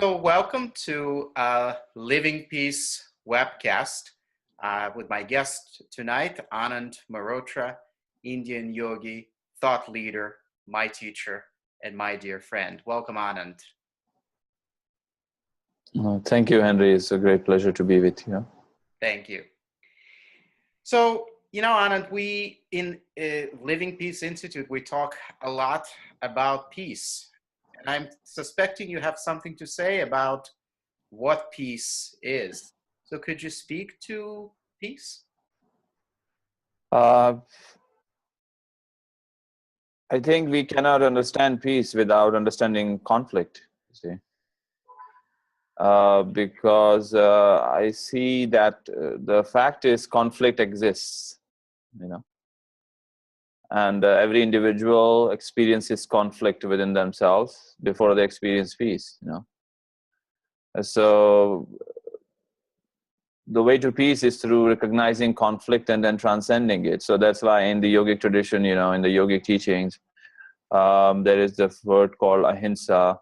So, welcome to Living Peace webcast with my guest tonight, Anand Mehrotra, Indian yogi, thought leader, my teacher, and my dear friend. Welcome, Anand. Thank you, Henry. It's a great pleasure to be with you. Thank you. So, Anand, we in Living Peace Institute, we talk a lot about peace. And I'm suspecting you have something to say about what peace is. So could you speak to peace? I think we cannot understand peace without understanding conflict, you see. Because I see that the fact is conflict exists, and every individual experiences conflict within themselves before they experience peace, So the way to peace is through recognizing conflict and then transcending it. So that's why in the yogic tradition, in the yogic teachings, there is the word called ahimsa,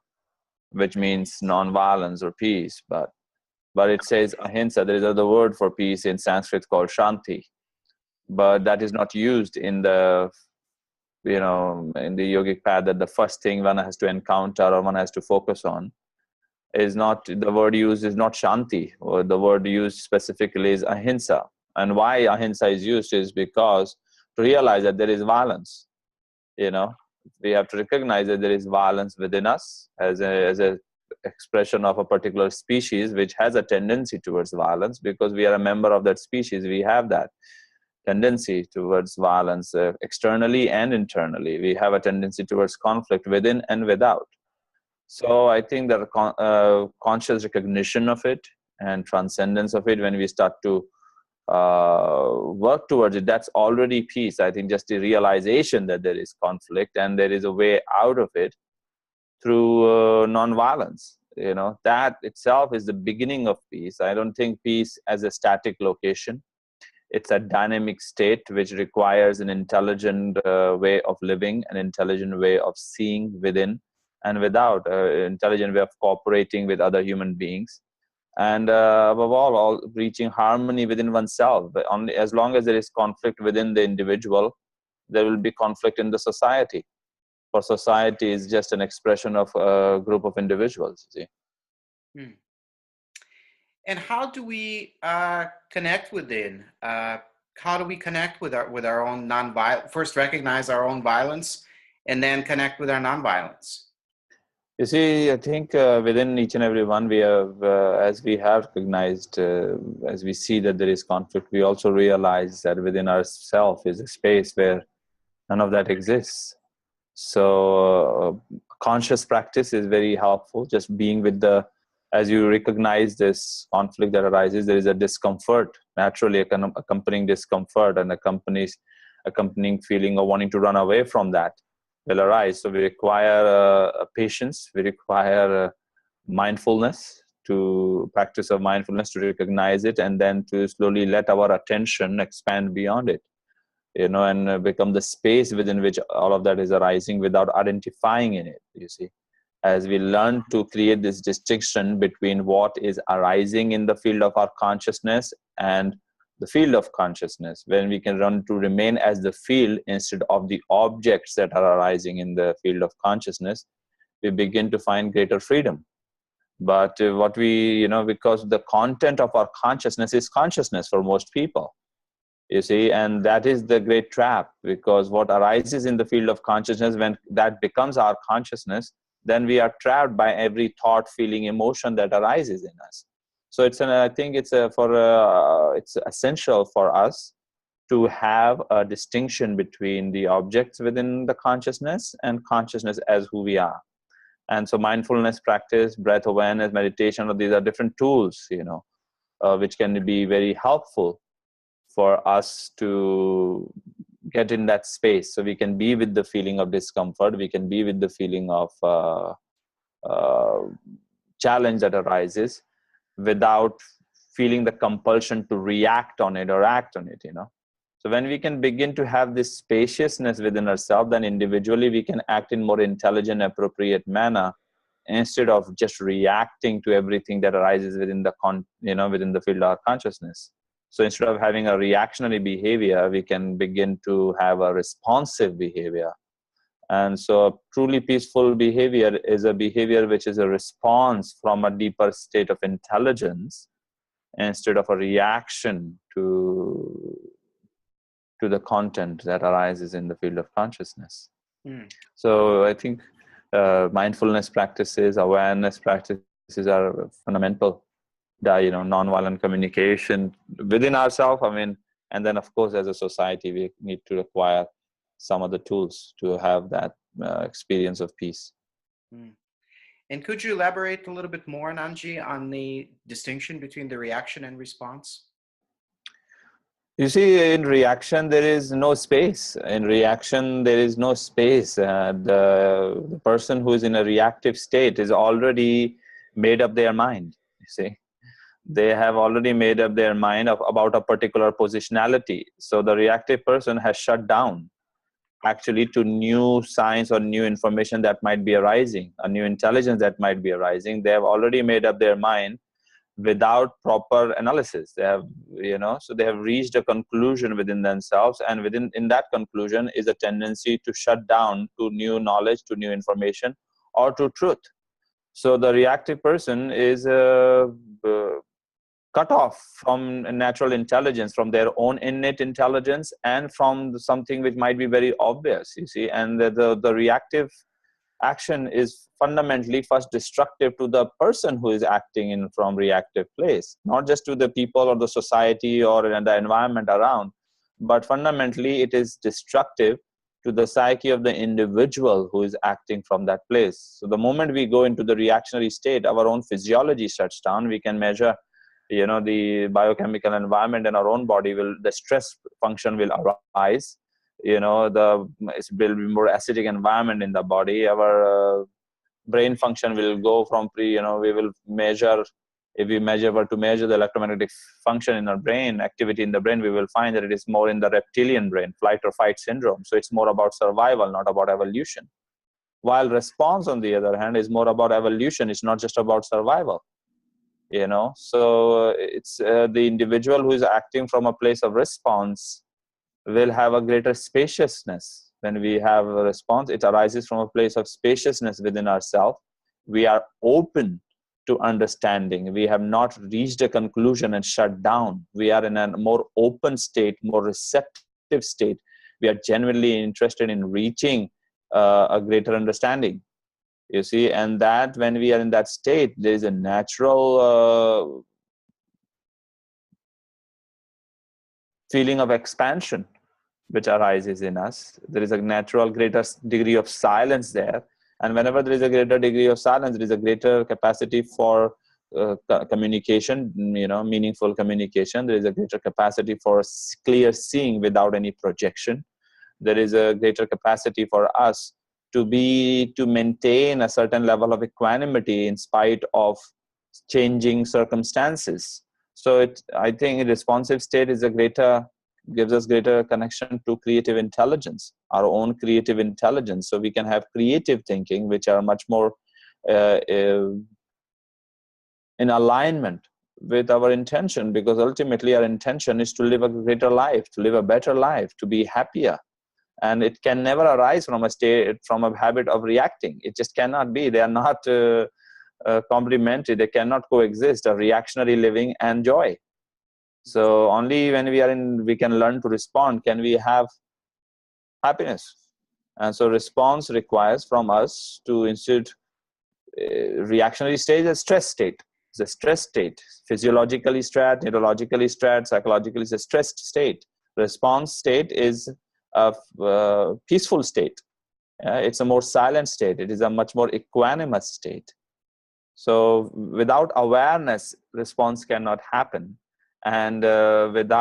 which means non-violence or peace. But it says ahimsa. There is another word for peace in Sanskrit called shanti, but that is not used in the in the yogic path. That the first thing one has to encounter or one has to focus on is not, the word used is not shanti, or the word used specifically is ahimsa. And why ahimsa is used is because to realize that there is violence, we have to recognize that there is violence within us as a expression of a particular species which has a tendency towards violence. Because we are a member of that species, we have that tendency towards violence externally and internally. We have a tendency towards conflict within and without. So I think that conscious recognition of it and transcendence of it, when we start to work towards it, that's already peace. I think just the realization that there is conflict and there is a way out of it through non-violence, that itself is the beginning of peace. I don't think peace as a static location. It's a dynamic state which requires an intelligent way of living, an intelligent way of seeing within and without, intelligent way of cooperating with other human beings, and above all reaching harmony within oneself. But only as long as there is conflict within the individual, there will be conflict in the society. For society is just an expression of a group of individuals. See? And how do we connect within? How do we connect with our own non-violence? First, recognize our own violence, and then connect with our non-violence. You see, I think within each and every one, we have, as we have recognized, as we see that there is conflict, we also realize that within ourselves is a space where none of that exists. So conscious practice is very helpful. Just being with as you recognize this conflict that arises, there is a discomfort, naturally accompanying discomfort and accompanying feeling of wanting to run away from that will arise. So we require patience, we require mindfulness, to practice of mindfulness, to recognize it, and then to slowly let our attention expand beyond it, and become the space within which all of that is arising without identifying in it, you see. As we learn to create this distinction between what is arising in the field of our consciousness and the field of consciousness, when we can run to remain as the field instead of the objects that are arising in the field of consciousness, we begin to find greater freedom. But what we, because the content of our consciousness is consciousness for most people, you see, and that is the great trap. Because what arises in the field of consciousness, when that becomes our consciousness, then we are trapped by every thought, feeling, emotion that arises in us. So I think it's essential for us to have a distinction between the objects within the consciousness and consciousness as who we are. And so mindfulness practice, breath awareness, meditation, these are different tools, which can be very helpful for us to get in that space. So we can be with the feeling of discomfort, we can be with the feeling of challenge that arises, without feeling the compulsion to react on it or act on it, So when we can begin to have this spaciousness within ourselves, then individually we can act in more intelligent, appropriate manner instead of just reacting to everything that arises within the within the field of our consciousness. So instead of having a reactionary behavior, we can begin to have a responsive behavior. And so a truly peaceful behavior is a behavior which is a response from a deeper state of intelligence instead of a reaction to the content that arises in the field of consciousness. So I think mindfulness practices, awareness practices are fundamental. Nonviolent communication within ourselves. And then of course, as a society, we need to acquire some of the tools to have that experience of peace. And could you elaborate a little bit more, Anandji, on the distinction between the reaction and response? You see, in reaction, there is no space. In reaction, there is no space. The person who is in a reactive state is already made up their mind, you see. They have already made up their mind about a particular positionality. So the reactive person has shut down actually to new science or new information that might be arising, a new intelligence that might be arising. They have already made up their mind without proper analysis. They have, so they have reached a conclusion within themselves, and in that conclusion is a tendency to shut down to new knowledge, to new information, or to truth. So the reactive person is cut off from natural intelligence, from their own innate intelligence, and from something which might be very obvious, you see. And the reactive action is fundamentally first destructive to the person who is acting in from reactive place, not just to the people or the society or the environment around, but fundamentally it is destructive to the psyche of the individual who is acting from that place. So the moment we go into the reactionary state, our own physiology shuts down. We can measure the biochemical environment in our own body, the stress function will arise. It will be more acidic environment in the body. Our brain function will go from we will measure, if we were to measure the electromagnetic function in our brain, activity in the brain, we will find that it is more in the reptilian brain, flight or fight syndrome. So it's more about survival, not about evolution. While response, on the other hand, is more about evolution. It's not just about survival. So it's the individual who is acting from a place of response will have a greater spaciousness. When we have a response, it arises from a place of spaciousness within ourselves. We are open to understanding. We have not reached a conclusion and shut down. We are in a more open state, more receptive state. We are genuinely interested in reaching a greater understanding. You see, and that when we are in that state, there is a natural feeling of expansion which arises in us. There is a natural greater degree of silence there. And whenever there is a greater degree of silence, there is a greater capacity for communication, meaningful communication. There is a greater capacity for clear seeing without any projection. There is a greater capacity for us to maintain a certain level of equanimity in spite of changing circumstances. So I think a responsive state is gives us greater connection to creative intelligence, our own creative intelligence. So we can have creative thinking, which are much more in alignment with our intention, because ultimately our intention is to live a greater life, to live a better life, to be happier. And it can never arise from a habit of reacting. It just cannot be. They are not complementary. They cannot coexist, a reactionary living and joy. So only when we can learn to respond, can we have happiness. And so response requires from us to instead reactionary state is a stress state. It's a stress state. Physiologically stressed, neurologically stressed, psychologically it's a stressed state. Response state is a peaceful state. It's a more silent state. It is a much more equanimous state. So without awareness, response cannot happen. And with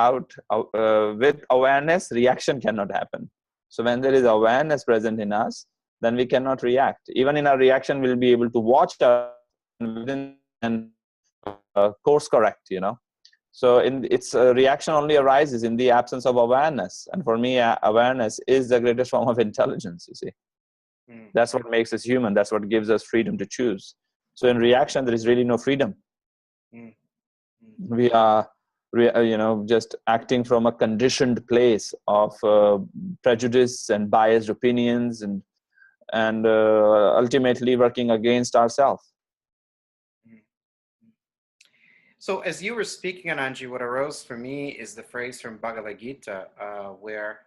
awareness, reaction cannot happen. So when there is awareness present in us, then we cannot react. Even in our reaction, we'll be able to watch and course correct, So its reaction only arises in the absence of awareness. And for me, awareness is the greatest form of intelligence, you see. Mm, That's what makes us human. That's what gives us freedom to choose. So in reaction, there is really no freedom. mm, mm. We are, just acting from a conditioned place of prejudice and biased opinions, and ultimately working against ourselves. Mm. So as you were speaking, Anandji, what arose for me is the phrase from Bhagavad Gita, where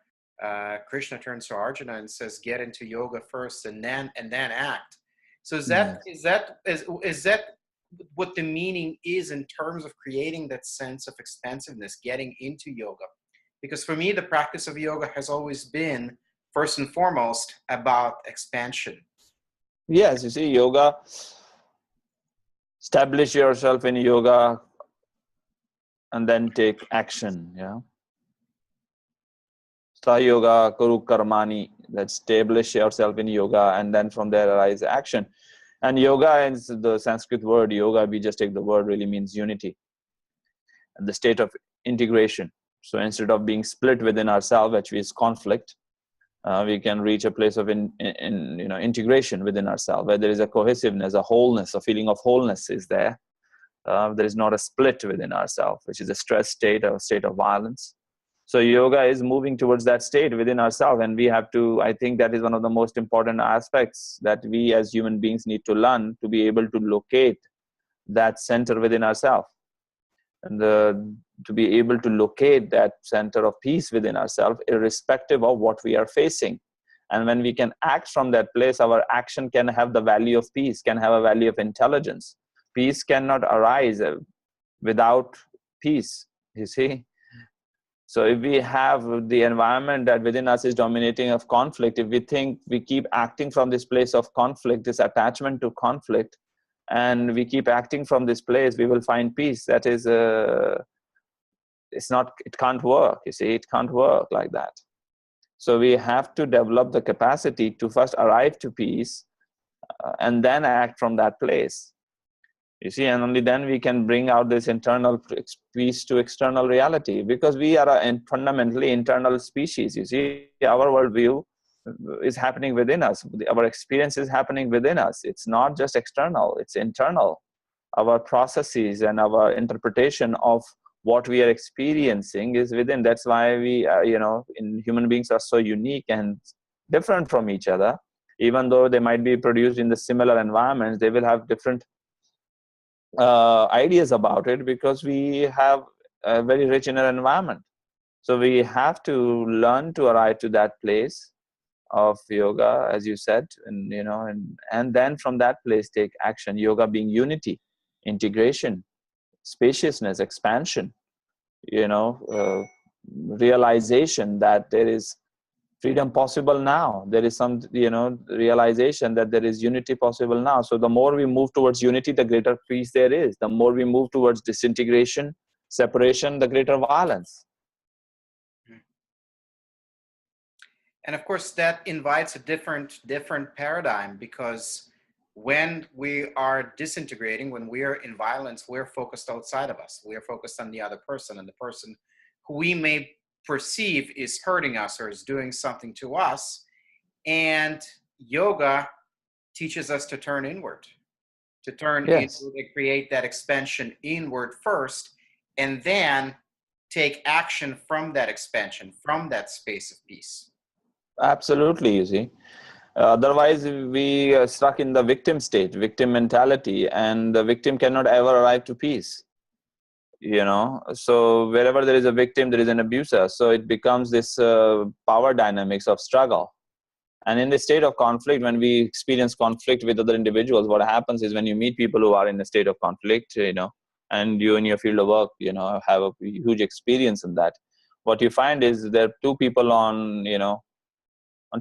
Krishna turns to Arjuna and says, "Get into yoga first, and then act." So is that Yes. is that what the meaning is in terms of creating that sense of expansiveness, getting into yoga? Because for me, the practice of yoga has always been first and foremost about expansion. Yes, you see, yoga, establish yourself in yoga and then take action. Yeah. Sta yoga, kuru karmani, that establish yourself in yoga, and then from there arise action. And yoga is the Sanskrit word yoga, we just take the word, really means unity and the state of integration. So instead of being split within ourselves, which is conflict, we can reach a place of integration within ourselves, where there is a cohesiveness, a wholeness, a feeling of wholeness is there. There is not a split within ourselves, which is a stress state or a state of violence. So yoga is moving towards that state within ourselves, and we have to, I think that is one of the most important aspects that we as human beings need to learn, to be able to locate that center within ourselves, and to be able to locate that center of peace within ourselves, irrespective of what we are facing. And when we can act from that place, our action can have the value of peace, can have a value of intelligence. Peace cannot arise without peace, you see. So if we have the environment that within us is dominating of conflict, if we think we keep acting from this place of conflict, this attachment to conflict, and we keep acting from this place, we will find peace. That is, it can't work, you see, it can't work like that. So we have to develop the capacity to first arrive to peace, and then act from that place. You see, and only then we can bring out this internal peace to external reality, because we are a fundamentally internal species. You see, our worldview is happening within us. Our experience is happening within us. It's not just external, it's internal. Our processes and our interpretation of what we are experiencing is within. That's why we, in human beings are so unique and different from each other. Even though they might be produced in the similar environments, they will have different ideas about it, because we have a very rich inner environment. So we have to learn to arrive to that place of yoga, as you said, and then from that place take action. Yoga being unity, integration, spaciousness, expansion, realization that there is freedom possible now. There is some, realization that there is unity possible now. So the more we move towards unity, the greater peace there is. The more we move towards disintegration, separation, the greater violence. And of course, that invites a different paradigm, because when we are disintegrating, when we are in violence, we're focused outside of us. We are focused on the other person, and the person who we may perceive is hurting us or is doing something to us. And yoga teaches us to turn inward, to turn Yes, inward, to create that expansion inward first, and then take action from that expansion, from that space of peace. absolutely, you see. Otherwise, we are stuck in the victim state, victim mentality, and the victim cannot ever arrive to peace. So wherever there is a victim, there is an abuser. So it becomes this power dynamics of struggle. And in the state of conflict, when we experience conflict with other individuals, what happens is, when you meet people who are in a state of conflict, and you in your field of work, have a huge experience in that, what you find is there are two people on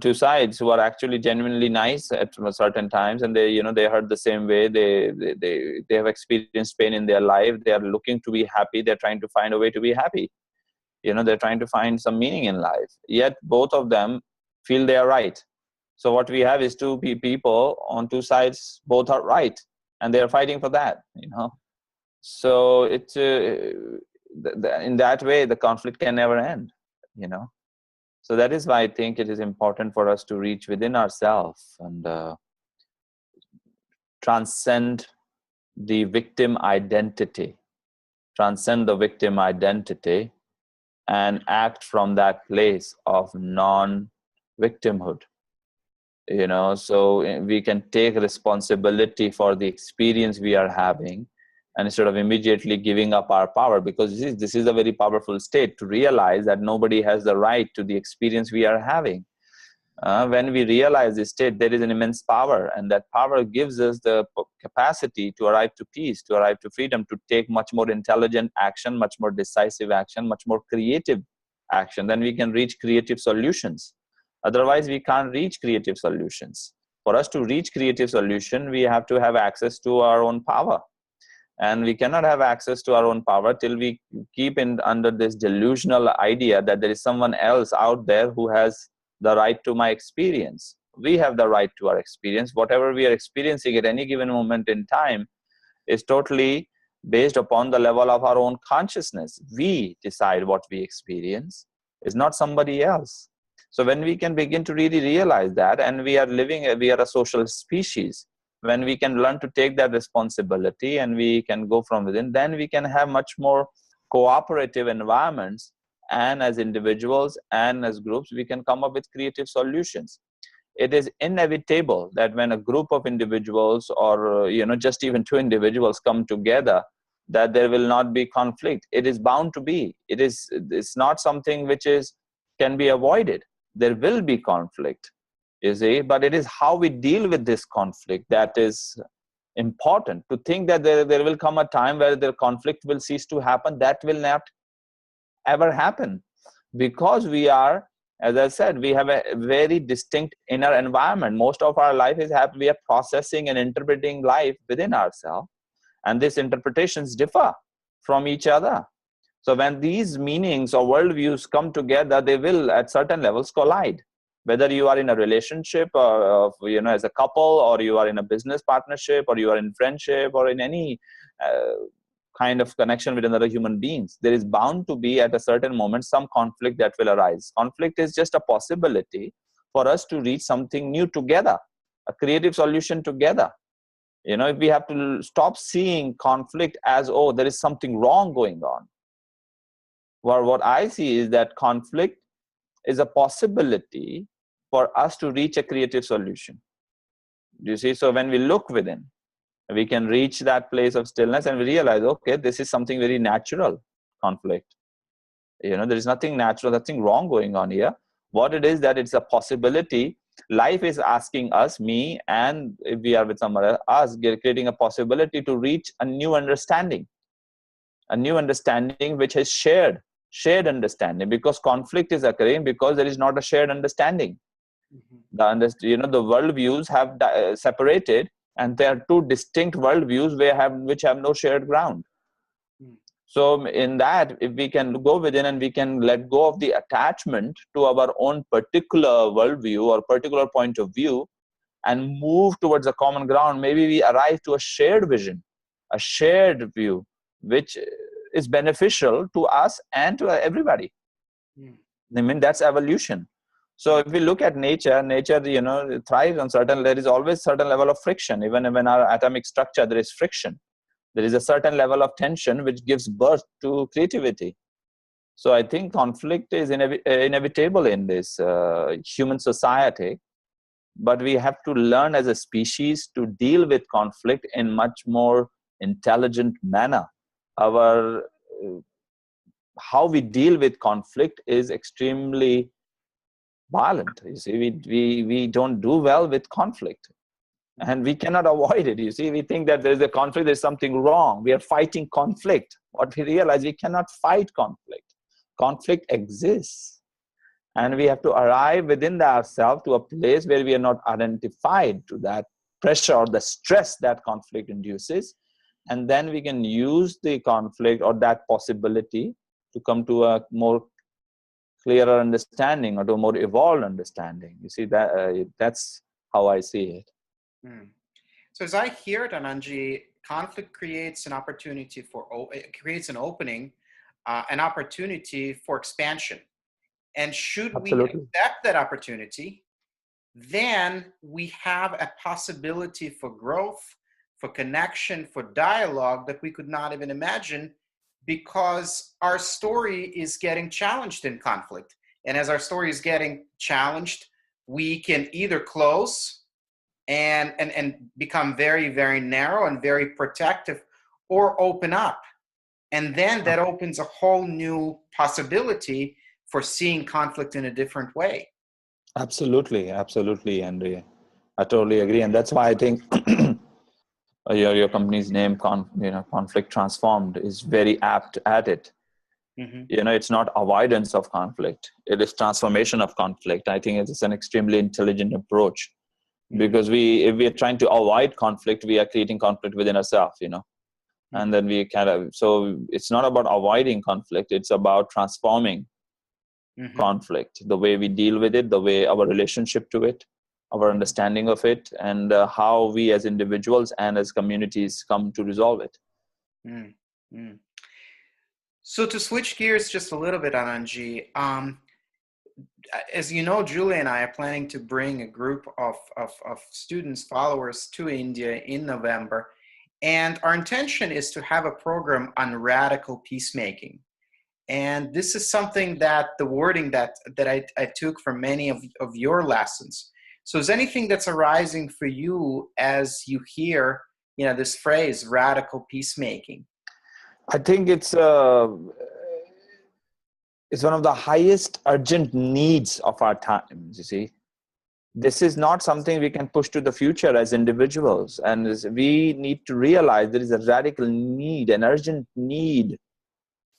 two sides who are actually genuinely nice at certain times, and they hurt the same way. They have experienced pain in their life. They are looking to be happy. They're trying to find a way to be happy. They're trying to find some meaning in life. Yet both of them feel they are right. So what we have is two people on two sides, both are right, and they are fighting for that. So it's in that way the conflict can never end. So that is why I think it is important for us to reach within ourselves and transcend the victim identity, transcend the victim identity, and act from that place of non-victimhood. So we can take responsibility for the experience we are having, and instead of immediately giving up our power, because this is a very powerful state to realize that nobody has the right to the experience we are having. When we realize this state, there is an immense power, and that power gives us the capacity to arrive to peace, to arrive to freedom, to take much more intelligent action, much more decisive action, much more creative action. Then we can reach creative solutions. Otherwise, we can't reach creative solutions. For us to reach creative solution, we have to have access to our own power. And we cannot have access to our own power till we keep under this delusional idea that there is someone else out there who has the right to my experience. We have the right to our experience. Whatever we are experiencing at any given moment in time is totally based upon the level of our own consciousness. We decide what we experience. It's not somebody else. So when we can begin to really realize that, and we are a social species, when we can learn to take that responsibility and we can go from within, then we can have much more cooperative environments, and as individuals and as groups, we can come up with creative solutions. It is inevitable that when a group of individuals, or just even two individuals come together, that there will not be conflict. It is bound to be. It's not something which can be avoided. There will be conflict, you see, but it is how we deal with this conflict that is important. To think that there will come a time where the conflict will cease to happen, that will not ever happen, because we are, as I said, we have a very distinct inner environment. Most of our life we are processing and interpreting life within ourselves, and these interpretations differ from each other. So when these meanings or worldviews come together, they will at certain levels collide. Whether you are in a relationship or as a couple, or you are in a business partnership, or you are in friendship, or in any kind of connection with another human beings, there is bound to be at a certain moment some conflict that will arise. Conflict is just a possibility for us to reach something new together, a creative solution together. If we have to stop seeing conflict as, oh, there is something wrong going on. Well, what I see is that conflict is a possibility for us to reach a creative solution. Do you see? So when we look within, we can reach that place of stillness, and we realize, okay, this is something very natural, conflict. There is nothing natural, nothing wrong going on here. What it is, that it's a possibility. Life is asking us, me, and if we are with someone else, us, creating a possibility to reach a new understanding which is shared understanding, because conflict is occurring because there is not a shared understanding. Mm-hmm. The worldviews have separated, and there are two distinct worldviews which have no shared ground. So in that, if we can go within and we can let go of the attachment to our own particular worldview or particular point of view, and move towards a common ground, maybe we arrive to a shared vision, a shared view, which is beneficial to us and to everybody. I mean, that's evolution. So if we look at nature thrives on there is always certain level of friction. Even when our atomic structure, there is friction. There is a certain level of tension which gives birth to creativity. So I think conflict is inevitable in this human society, but we have to learn as a species to deal with conflict in much more intelligent manner. How we deal with conflict is extremely violent. You see, we don't do well with conflict, and we cannot avoid it. You see, we think that there's a conflict, there's something wrong. We are fighting conflict. What we realize, we cannot fight conflict. Conflict exists, and we have to arrive within ourselves to a place where we are not identified to that pressure or the stress that conflict induces, and then we can use the conflict or that possibility to come to a more clearer understanding, or to a more evolved understanding. You see, that's how I see it. So as I hear it, Anandji, conflict creates an opportunity it creates an opening, an opportunity for expansion. And should we Absolutely. accept that opportunity, then we have a possibility for growth, for connection, for dialogue that we could not even imagine, because our story is getting challenged in conflict. And as our story is getting challenged, we can either close and become very, very narrow and very protective, or open up. And then that opens a whole new possibility for seeing conflict in a different way. Absolutely, absolutely, and I totally agree, and that's why I think your company's name, Conflict Transformed, is very apt at it. Mm-hmm. It's not avoidance of conflict; it is transformation of conflict. I think it's an extremely intelligent approach, because if we are trying to avoid conflict, we are creating conflict within ourselves. And then we so it's not about avoiding conflict; it's about transforming conflict, the way we deal with it, the way our relationship to it, our understanding of it, and how we as individuals and as communities come to resolve it. So to switch gears just a little bit, Anandji, as you know, Julie and I are planning to bring a group of students, followers to India in November. And our intention is to have a program on radical peacemaking. And this is something that the wording that I took from many of your lessons. So is anything that's arising for you as you hear, this phrase, radical peacemaking? I think it's one of the highest urgent needs of our times, you see. This is not something we can push to the future as individuals. And we need to realize there is a radical need, an urgent need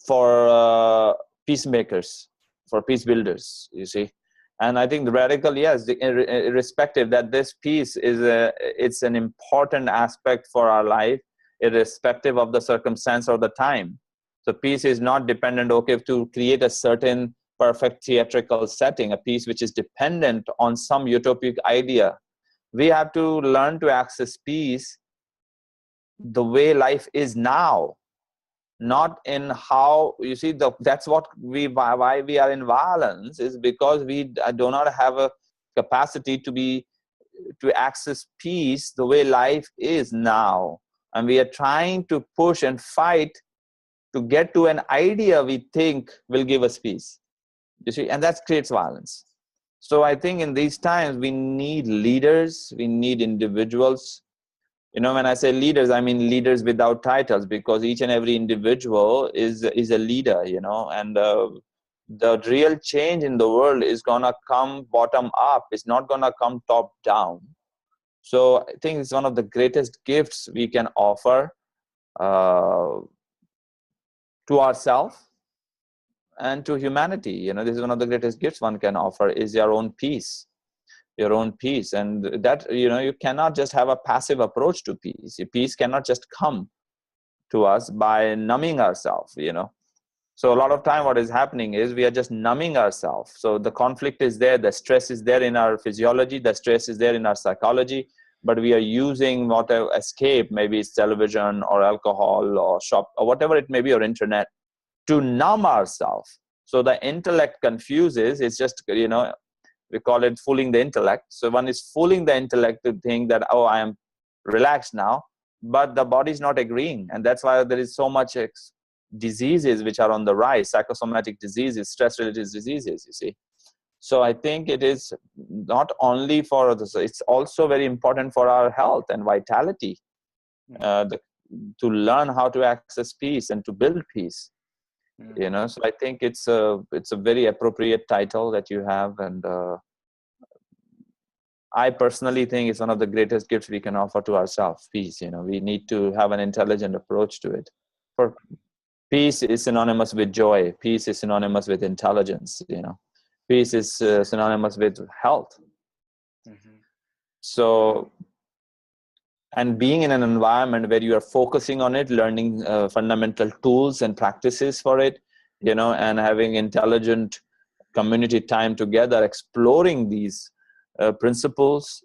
for peacemakers, for peace builders, you see. And I think the radical, yes, irrespective that this peace it's an important aspect for our life, irrespective of the circumstance or the time. So peace is not dependent, to create a certain perfect theatrical setting, a peace which is dependent on some utopic idea. We have to learn to access peace the way life is now, not in how, you see, that's what why we are in violence, is because we do not have a capacity to access peace the way life is now. And we are trying to push and fight to get to an idea we think will give us peace, you see, and that creates violence. So I think in these times we need leaders, we need individuals. When I say leaders, I mean leaders without titles, because each and every individual is a leader, and the real change in the world is gonna come bottom up. It's not gonna come top down. So I think it's one of the greatest gifts we can offer to ourselves and to humanity. This is one of the greatest gifts one can offer, is your own peace. And that, you cannot just have a passive approach to peace. Peace cannot just come to us by numbing ourselves, So a lot of time what is happening is we are just numbing ourselves. So the conflict is there, the stress is there in our physiology, the stress is there in our psychology, but we are using whatever escape, maybe it's television or alcohol or shop or whatever it may be, or internet, to numb ourselves. So the intellect confuses. It's just, we call it fooling the intellect. So one is fooling the intellect to think that, oh, I am relaxed now, but the body is not agreeing. And that's why there is so much diseases which are on the rise, psychosomatic diseases, stress-related diseases, you see. So I think it is not only for this, it's also very important for our health and vitality, to learn how to access peace and to build peace. So I think it's a very appropriate title that you have, and I personally think it's one of the greatest gifts we can offer to ourselves, peace. We need to have an intelligent approach to it. For peace is synonymous with joy. Peace is synonymous with intelligence. Peace is synonymous with health. So, and being in an environment where you are focusing on it, learning fundamental tools and practices for it, and having intelligent community time together, exploring these principles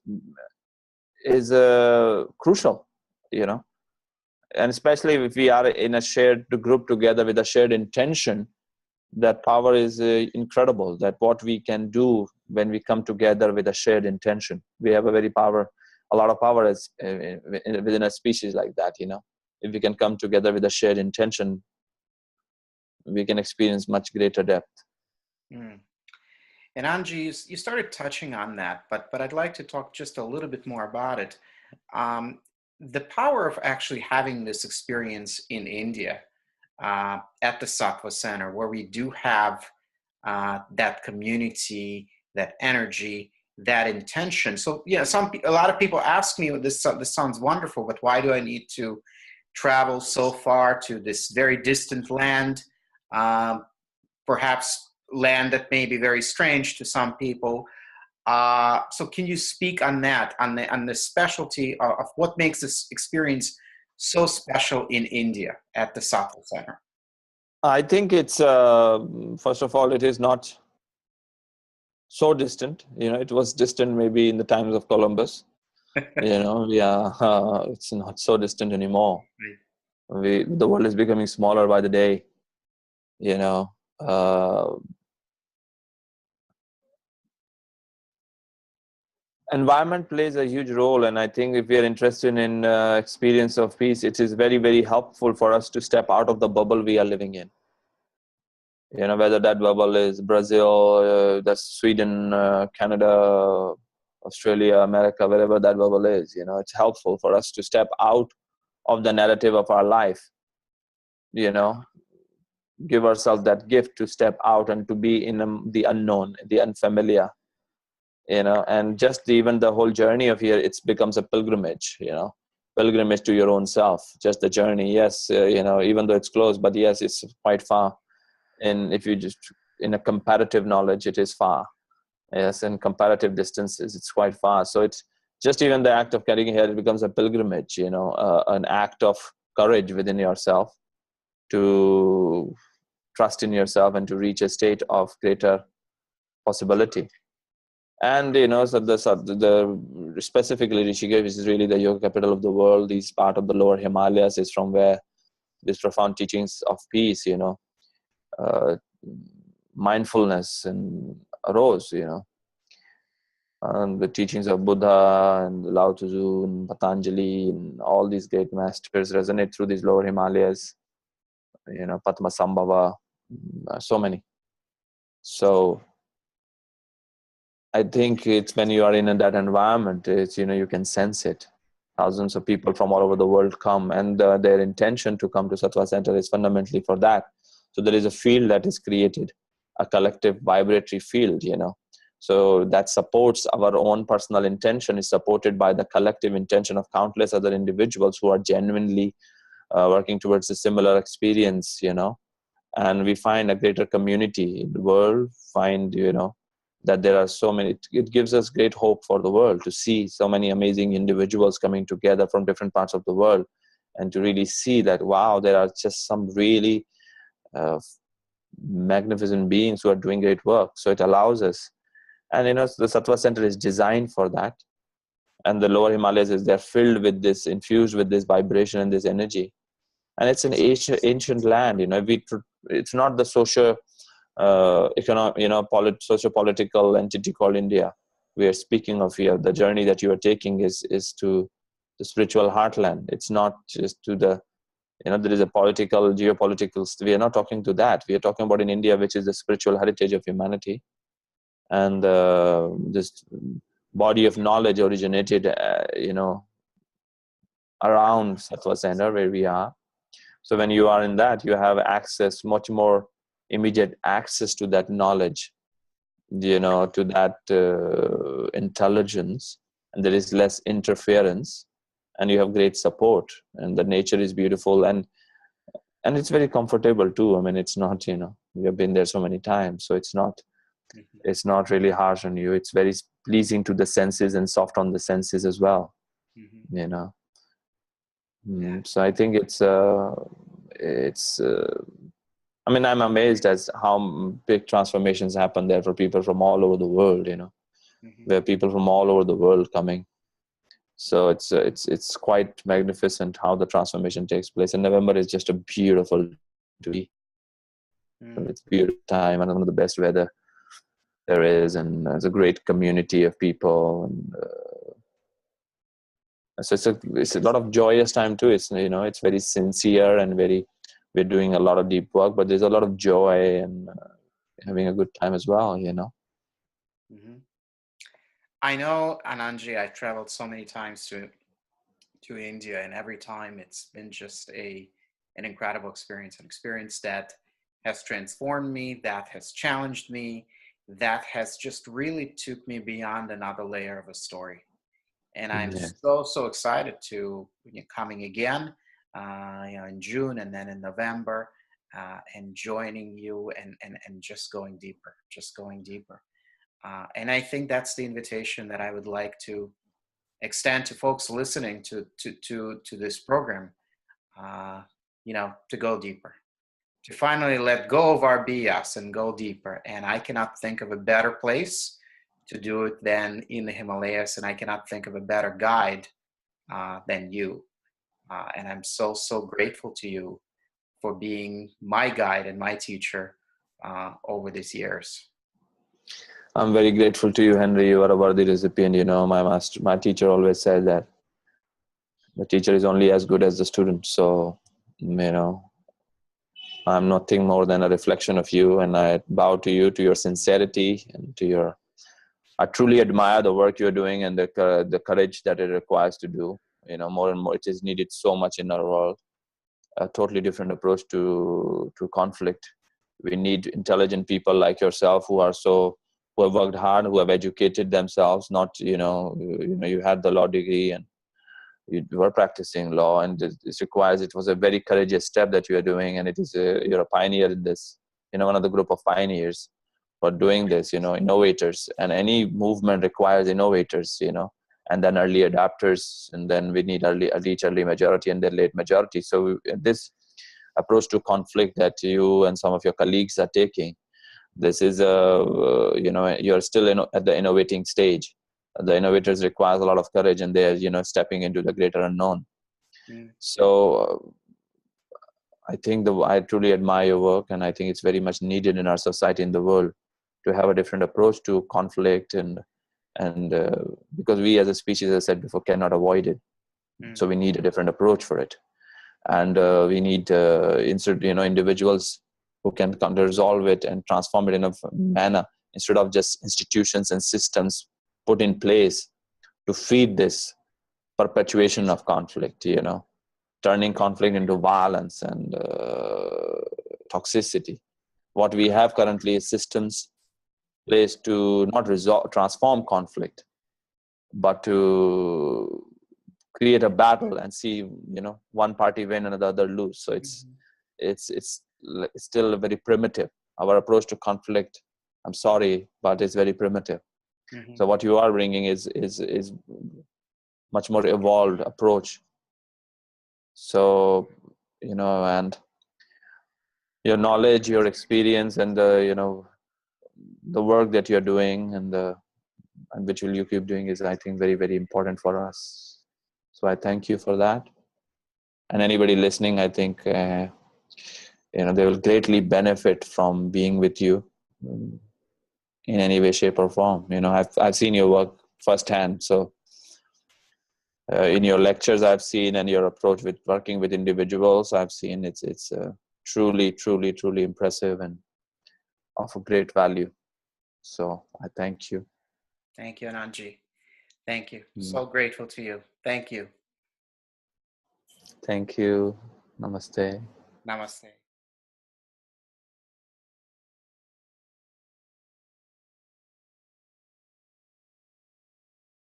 is crucial, and especially if we are in a shared group together with a shared intention that power is incredible, that what we can do when we come together with a shared intention. We have a lot of power as within a species like that, you know. If we can come together with a shared intention, we can experience much greater depth. Mm. And Anji, you started touching on that, but I'd like to talk just a little bit more about it. The power of actually having this experience in India at the Sattva Center, where we do have that community, that energy, that intention. So yeah, a lot of people ask me, this sounds wonderful, but why do I need to travel so far to this very distant land? Perhaps land that may be very strange to some people. So can you speak on that, on the specialty of what makes this experience so special in India at the Sattva Center? I think it's, first of all, it is not so distant. You know, it was distant maybe in the times of Columbus. You know, yeah, it's not so distant anymore. The world is becoming smaller by the day. You know, environment plays a huge role, and I think if we are interested in experience of peace, it is very, very helpful for us to step out of the bubble we are living in. You know, whether that bubble is Brazil, that's Sweden, Canada, Australia, America, wherever that bubble is. You know, it's helpful for us to step out of the narrative of our life. You know, give ourselves that gift to step out and to be in the unknown, the unfamiliar. You know, and just even the whole journey of here, it becomes a pilgrimage. You know, pilgrimage to your own self. Just the journey. Yes, you know, even though it's close, but yes, it's quite far. And if you just, in a comparative knowledge, it is far. Yes, in comparative distances, it's quite far. So it's just even the act of getting here, it becomes a pilgrimage, you know, an act of courage within yourself to trust in yourself and to reach a state of greater possibility. And, you know, so the specifically Rishikesh, which is really the yoga capital of the world, this part of the lower Himalayas is from where these profound teachings of peace, you know, mindfulness and arose, you know, and the teachings of Buddha and Lao Tzu and Patanjali and all these great masters resonate through these lower Himalayas, you know, Padmasambhava, so many. So I think it's when you are in that environment, it's, you know, you can sense it. Thousands of people from all over the world come, and their intention to come to Sattva Center is fundamentally for that. So there is a field that is created, a collective vibratory field, you know. So that supports our own personal intention, is supported by the collective intention of countless other individuals who are genuinely working towards a similar experience, you know. And we find a greater community in the world, find, you know, that there are so many, it gives us great hope for the world to see so many amazing individuals coming together from different parts of the world, and to really see that, wow, there are just some really magnificent beings who are doing great work. So it allows us, and you know, the Sattva Center is designed for that. And the lower Himalayas is, they're filled with this, infused with this vibration and this energy. And it's an ancient land, you know. It's not the economic, you know, socio-political entity called India we are speaking of here. The journey that you are taking is to the spiritual heartland. It's not just to the, you know, there is a political, geopolitical, we are not talking to that. We are talking about in India, which is the spiritual heritage of humanity. And this body of knowledge originated, you know, around Sattva Center where we are. So when you are in that, you have access, much more immediate access to that knowledge, you know, to that intelligence, and there is less interference, and you have great support, and the nature is beautiful, and it's very comfortable too. I mean, it's not, you know, we have been there so many times, so it's not really harsh on you. It's very pleasing to the senses and soft on the senses as well, you know. So I think it's I mean, I'm amazed as how big transformations happen there for people from all over the world, you know. There are people from all over the world coming. So it's quite magnificent how the transformation takes place. And November is just a beautiful to be. It's a beautiful time and one of the best weather there is, and there's a great community of people, and so it's a lot of joyous time too. It's, you know, it's very sincere and we're doing a lot of deep work, but there's a lot of joy and having a good time as well, you know. I know, Anandji, I've traveled so many times to India, and every time it's been just an incredible experience, an experience that has transformed me, that has challenged me, that has just really took me beyond another layer of a story. And I'm so excited to, you know, coming again, you know, in June and then in November, and joining you and just going deeper, and I think that's the invitation that I would like to extend to folks listening to this program, you know, to go deeper, to finally let go of our BS and go deeper. And I cannot think of a better place to do it than in the Himalayas, and I cannot think of a better guide than you. And I'm so grateful to you for being my guide and my teacher over these years. I'm very grateful to you, Henry. You are a worthy recipient. You know, my teacher always said that the teacher is only as good as the student. So, you know, I'm nothing more than a reflection of you, and I bow to you, to your sincerity, and to your. I truly admire the work you're doing and the courage that it requires to do. You know, more and more, it is needed so much in our world. A totally different approach to conflict. We need intelligent people like yourself who have worked hard, who have educated themselves. Not, you had the law degree and you were practicing law, and it was a very courageous step that you are doing, and you're a pioneer in this. One of the group of pioneers for doing this. Innovators, and any movement requires innovators. And then early adapters, and then we need early majority and then late majority. So this approach to conflict that you and some of your colleagues are taking, this is you're still at the innovating stage. The innovators requires a lot of courage, and they're stepping into the greater unknown. So I think I truly admire your work, and I think it's very much needed in our society, in the world, to have a different approach to conflict, and because we as a species, as I said before, cannot avoid it. So we need a different approach for it, and we need individuals who can come to resolve it and transform it in a manner, instead of just institutions and systems put in place to feed this perpetuation of conflict, turning conflict into violence and toxicity. What we have currently is systems placed to not transform conflict, but to create a battle and see, one party win and the other lose. So it's still very primitive. Our approach to conflict, I'm sorry, but it's very primitive. So what you are bringing is much more evolved approach. So, and your knowledge, your experience, and the work that you're doing, and which will you keep doing, is, I think, very, very important for us. So I thank you for that. And anybody listening, I think, they will greatly benefit from being with you in any way, shape, or form. I've seen your work firsthand. So in your lectures, I've seen, and your approach with working with individuals, I've seen it's truly, truly, truly impressive and of great value. So I thank you. Thank you, Anandji. Thank you. So grateful to you. Thank you. Thank you. Namaste. Namaste.